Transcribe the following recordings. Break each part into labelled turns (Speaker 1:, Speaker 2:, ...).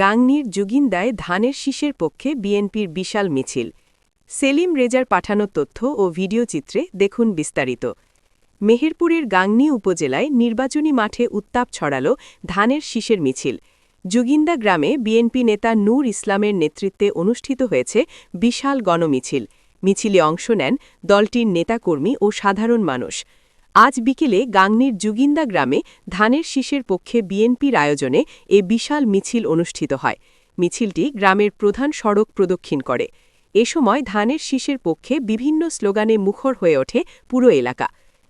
Speaker 1: গাংনীর জুগিন্দায় ধানের শীষের পক্ষে বিএনপির বিশাল মিছিল। সেলিম রেজার পাঠানো তথ্য ও ভিডিও চিত্রে দেখুন বিস্তারিত। মেহেরপুরের গাংনী উপজেলায় নির্বাচনী মাঠে উত্তাপ ছড়াল ধানের শীষের মিছিল। জুগিন্দা গ্রামে বিএনপি নেতা নূর ইসলামের নেতৃত্বে অনুষ্ঠিত হয়েছে বিশাল গণমিছিল। মিছিলে অংশ নেন দলটির নেতাকর্মী ও সাধারণ মানুষ। আজ বিকেলে গাংনীর জুগিন্দা গ্রামে ধানের শীষের পক্ষে বিএনপির আয়োজনে এ বিশাল মিছিল অনুষ্ঠিত হয়। মিছিলটি গ্রামের প্রধান সড়ক প্রদক্ষিণ করে। এ সময় ধানের শীষের পক্ষে বিভিন্ন স্লোগানে মুখর হয়ে ওঠে পুরো এলাকা।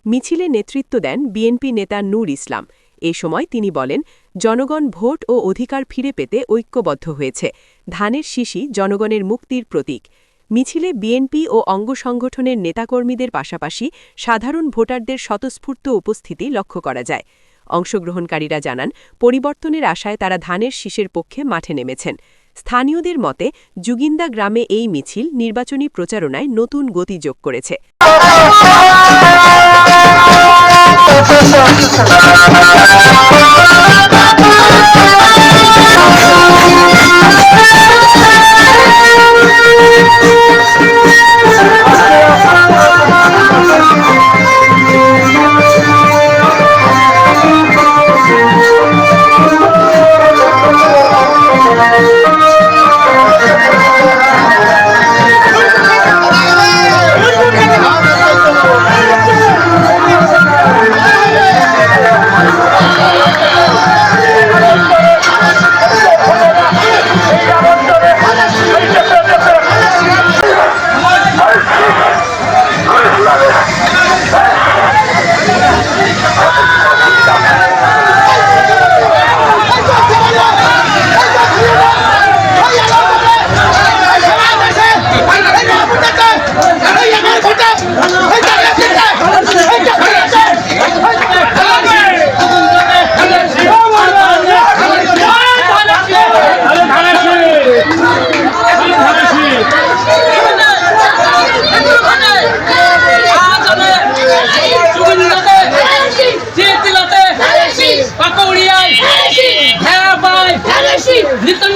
Speaker 1: মিছিলে নেতৃত্ব দেন বিএনপি নেতা নূর ইসলাম। এ সময় তিনি বলেন, জনগণ ভোট ও অধিকার ফিরে পেতে ঐক্যবদ্ধ হয়েছে। ধানের শীষই জনগণের মুক্তির প্রতীক। মিছিলে বিএনপি ও অঙ্গসংগঠনের নেতাকর্মীদের পাশাপাশি সাধারণ ভোটারদের স্বতঃস্ফূর্ত উপস্থিতি লক্ষ্য করা যায়। অংশগ্রহণকারীরা জানান, পরিবর্তনের আশায় তারা ধানের শীষের পক্ষে মাঠে নেমেছেন। স্থানীয়দের মতে, জুগিন্দা গ্রামে এই মিছিল নির্বাচনী প্রচারণায় নতুন গতি যোগ করেছে।
Speaker 2: নিতন